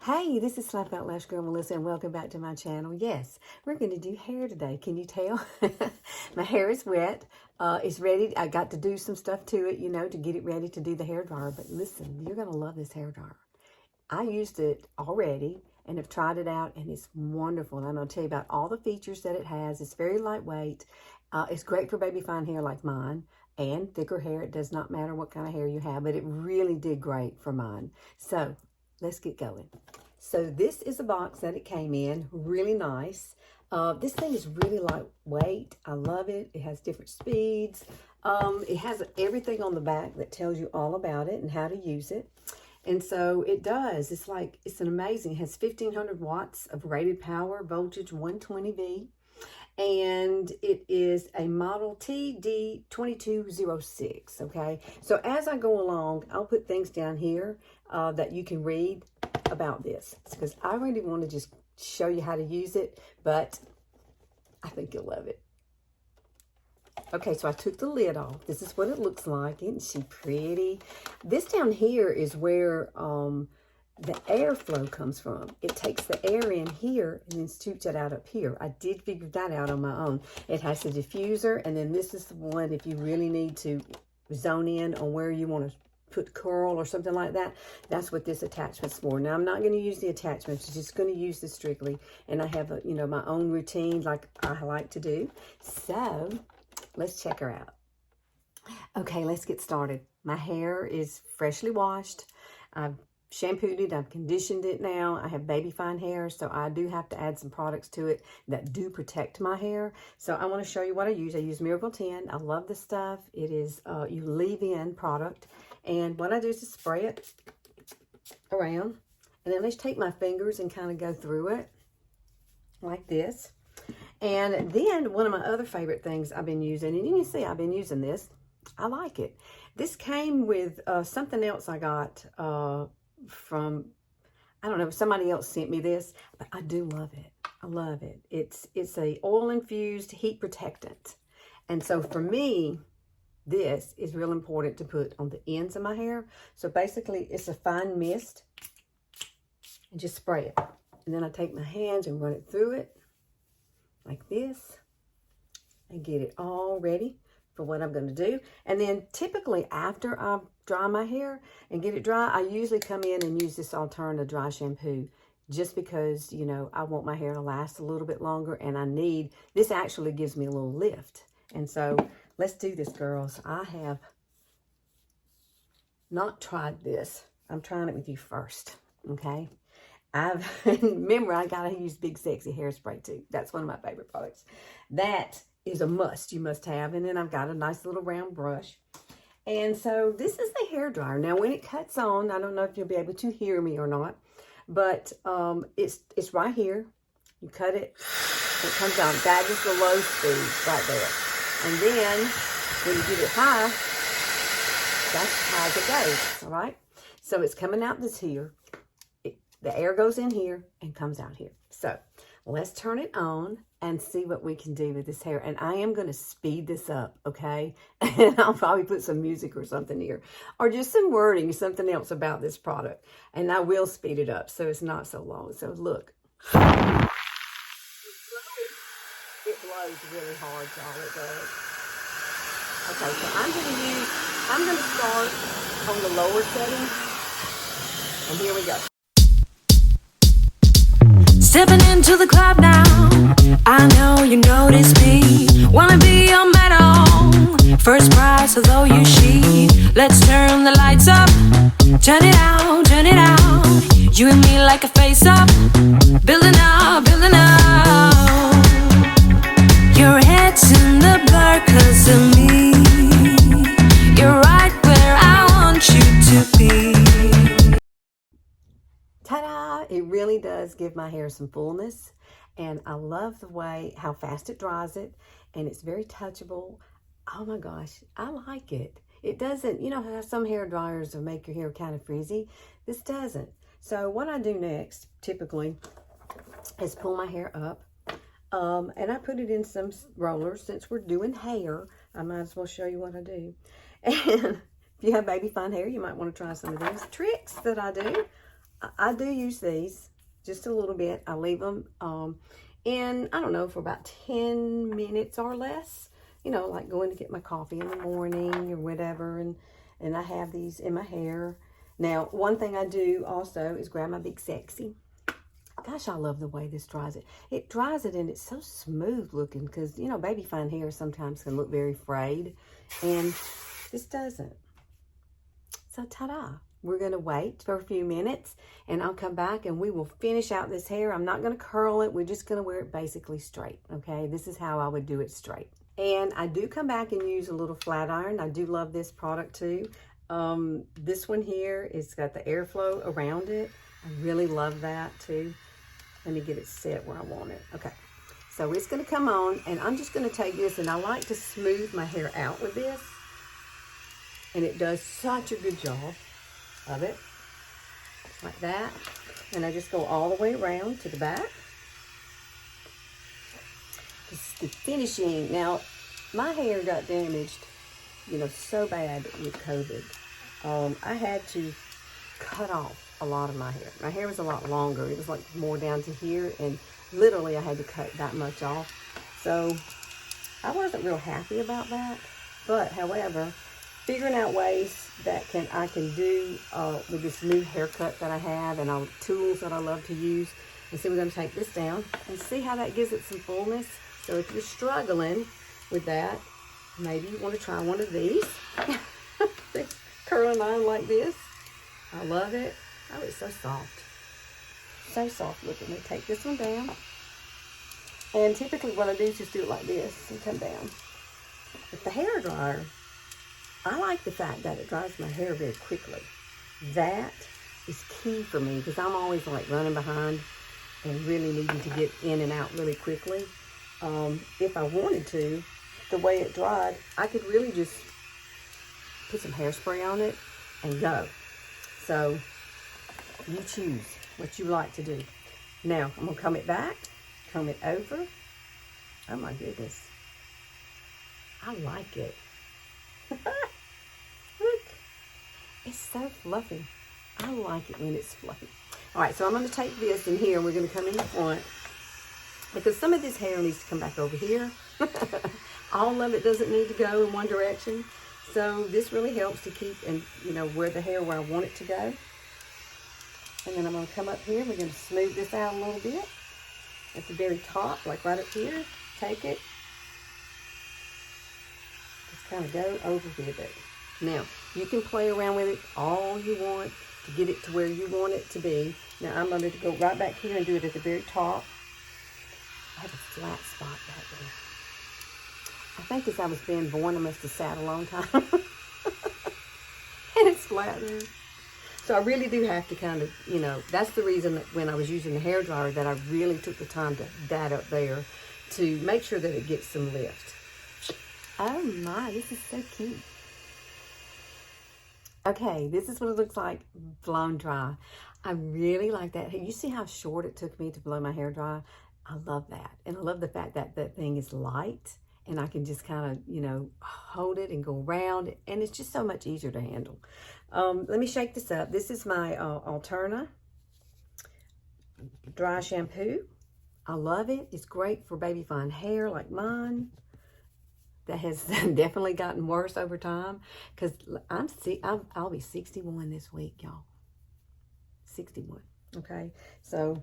Hey, this is Slap Out Lash Girl Melissa, and welcome back to my channel. Yes, we're going to do hair today. Can you tell? My hair is wet. It's ready. I got to do some stuff to it, to get it ready to do the hair dryer. But listen, you're going to love this hair dryer. I used it already and have tried it out, and it's wonderful. And I'm going to tell you about all the features that it has. It's very lightweight. It's great for baby fine hair like mine and thicker hair. It does not matter what kind of hair you have, but it really did great for mine. So let's get going. So this is a box that it came in, really nice. This thing is really lightweight. I love it. It has different speeds. It has everything on the back that tells you all about it and how to use it. And so it does. It's an amazing. It has 1500 watts of rated power, voltage 120V. And it is a model TD2206, okay? So as I go along, I'll put things down here that you can read about this, because I really want to just show you how to use it, but I think you'll love it. Okay, so I took the lid off. This is what it looks like. Isn't she pretty? This down here is where the airflow comes from. It takes the air in here and then shoots it out up here. I did figure that out on my own. It has the diffuser, and then this is the one if you really need to zone in on where you want to put curl or something like that. That's what this attachment's for. Now, I'm not going to use the attachments. I'm just going to use this strictly, and I have my own routine like I like to do. So let's check her out. Okay, let's get started. My hair is freshly washed. I've shampooed it. I've conditioned it now. I have baby fine hair, so I do have to add some products to it that do protect my hair. So I want to show you what I use. I use Miracle 10. I love this stuff. It is you leave-in product. And what I do is to spray it around. And then let's take my fingers and kind of go through it like this. And then one of my other favorite things I've been using, and you can see I've been using this. I like it. This came with something else I got from, I don't know, somebody else sent me this, but I do love it. I love it. It's a oil infused heat protectant. And so for me, this is real important to put on the ends of my hair. So basically it's a fine mist, and just spray it. And then I take my hands and run it through it like this and get it all ready for what I'm going to do. And then typically after I dry my hair and get it dry, I usually come in and use this Alterna Dry Shampoo, just because, I want my hair to last a little bit longer, and this actually gives me a little lift. And so let's do this, girls. I have not tried this. I'm trying it with you first, okay? Remember, I gotta use Big Sexy Hairspray too. That's one of my favorite products. That is a must. You must have. And then I've got a nice little round brush. And so this is the hair dryer. Now, when it cuts on, I don't know if you'll be able to hear me or not, but it's right here. You cut it, it comes on. That is the low speed right there. And then when you get it high, that's how it goes, all right? So it's coming out this here. The air goes in here and comes out here. So let's turn it on and see what we can do with this hair. And I am going to speed this up, okay? And I'll probably put some music or something here, or just some wording, something else about this product. And I will speed it up so it's not so long. So look. It blows really hard, y'all. It does. Okay, so I'm going to start on the lower setting. And here we go. Stepping into the club now, I know you notice me. Wanna be your medal, first prize, although you she. Let's turn the lights up, turn it out, turn it out. You and me like a face-up, building up, building up. Your head's in the blur 'cause of me. You're right where I want you to be. Ta-da! It really does give my hair some fullness, and I love the way how fast it dries it, and it's very touchable. Oh my gosh, I like it. It doesn't, how some hair dryers will make your hair kind of frizzy. This doesn't. So what I do next, typically, is pull my hair up, and I put it in some rollers. Since we're doing hair, I might as well show you what I do. And if you have baby fine hair, you might want to try some of these tricks that I do. I do use these just a little bit. I leave them in, I don't know, for about 10 minutes or less. You know, like going to get my coffee in the morning or whatever. And I have these in my hair. Now, one thing I do also is grab my Big Sexy. Gosh, I love the way this dries it. It dries it and it's so smooth looking because, you know, baby fine hair sometimes can look very frayed. And this doesn't. So, ta-da. We're going to wait for a few minutes and I'll come back and we will finish out this hair. I'm not going to curl it. We're just going to wear it basically straight, okay? This is how I would do it straight. And I do come back and use a little flat iron. I do love this product too. This one here, it's got the airflow around it. I really love that too. Let me get it set where I want it. Okay, so it's going to come on and I'm just going to take this, and I like to smooth my hair out with this. And it does such a good job of it, like that. And I just go all the way around to the back. This is the finishing. Now, my hair got damaged, you know, so bad with COVID. I had to cut off a lot of my hair. My hair was a lot longer. It was like more down to here, and literally I had to cut that much off. So I wasn't real happy about that. But however, figuring out ways that I can do with this new haircut that I have and all the tools that I love to use. And so we're going to take this down and see how that gives it some fullness. So if you're struggling with that, maybe you want to try one of these. Curling iron like this. I love it. Oh, it's so soft. So soft looking. We take this one down. And typically what I do is just do it like this and come down. With the hairdryer, I like the fact that it dries my hair very quickly. That is key for me because I'm always like running behind and really needing to get in and out really quickly. If I wanted to, the way it dried, I could really just put some hairspray on it and go. So you choose what you like to do. Now I'm gonna comb it back, comb it over. Oh my goodness. I like it. Look, it's so fluffy. I like it when it's fluffy. All right, so I'm going to take this in here and we're going to come in the front because some of this hair needs to come back over here. All of it doesn't need to go in one direction. So this really helps to keep and, you know, wear the hair where I want it to go. And then I'm going to come up here. We're going to smooth this out a little bit at the very top, like right up here. Take it. Just kind of go over with it. Now, you can play around with it all you want to get it to where you want it to be. Now, I'm going to go right back here and do it at the very top. I have a flat spot back there. I think as I was being born, I must have sat a long time. And it's flat there. So I really do have to kind of, you know, that's the reason that when I was using the hairdryer that I really took the time to that up there to make sure that it gets some lift. Oh my, this is so cute. Okay, this is what it looks like blown dry. I really like that. Hey, you see how short it took me to blow my hair dry? I love that. And I love the fact that that thing is light and I can just kind of, you know, hold it and go around. And it's just so much easier to handle. Let me shake this up. This is my Alterna Dry Shampoo. I love it. It's great for baby fine hair like mine. That has definitely gotten worse over time because I'll be 61 this week, y'all. 61. Okay, so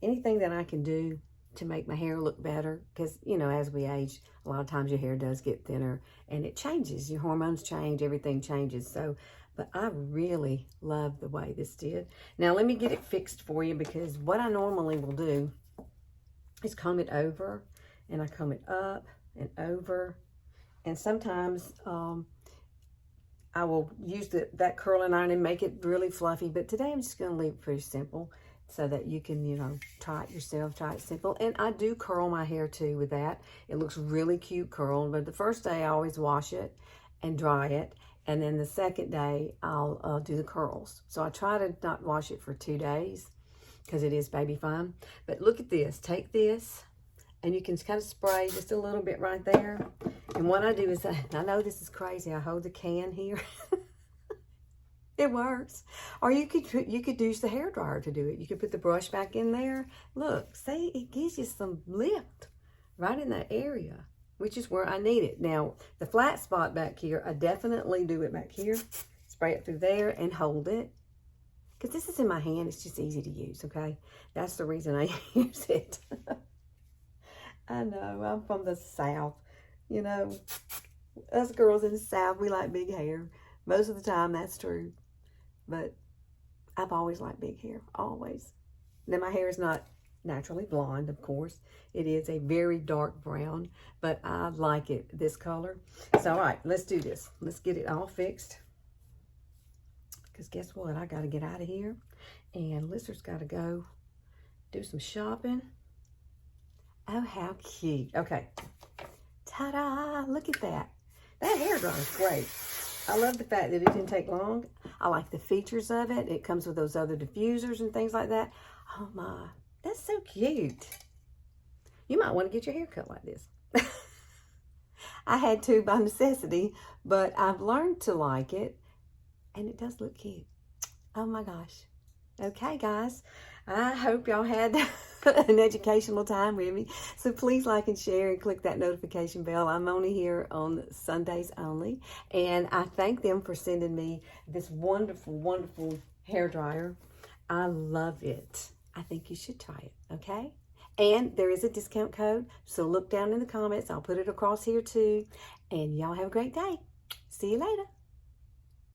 anything that I can do to make my hair look better, because you know, as we age, a lot of times your hair does get thinner and it changes. Your hormones change, everything changes. So, but I really love the way this did. Now let me get it fixed for you because what I normally will do is comb it over and I comb it up and over, and sometimes I will use that curling iron and make it really fluffy, but today I'm just going to leave it pretty simple so that you can, you know, try it yourself, try it simple. And I do curl my hair too with that. It looks really cute curled, but the first day I always wash it and dry it, and then the second day I'll do the curls. So I try to not wash it for 2 days because it is baby fine. But look at this, take this, and you can kind of spray just a little bit right there. And what I do is, I know this is crazy, I hold the can here. It works. Or you could use the hairdryer to do it. You could put the brush back in there. Look, see, it gives you some lift right in that area, which is where I need it. Now, the flat spot back here, I definitely do it back here. Spray it through there and hold it. Because this is in my hand, it's just easy to use, okay? That's the reason I use it. I know, I'm from the South. You know, us girls in the South, we like big hair. Most of the time, that's true. But I've always liked big hair, always. Now, my hair is not naturally blonde, of course. It is a very dark brown, but I like it this color. So, all right, let's do this. Let's get it all fixed. Because guess what? I got to get out of here. And Lizard's got to go do some shopping. Oh, how cute. Okay. Ta-da! Look at that. That hairdryer is great. I love the fact that it didn't take long. I like the features of it. It comes with those other diffusers and things like that. Oh my, that's so cute. You might want to get your hair cut like this. I had to by necessity, but I've learned to like it, and it does look cute. Oh my gosh. Okay, guys. I hope y'all had an educational time with me. So please like and share and click that notification bell. I'm only here on Sundays only. And I thank them for sending me this wonderful, wonderful hairdryer. I love it. I think you should try it, okay? And there is a discount code. So look down in the comments. I'll put it across here too. And y'all have a great day. See you later.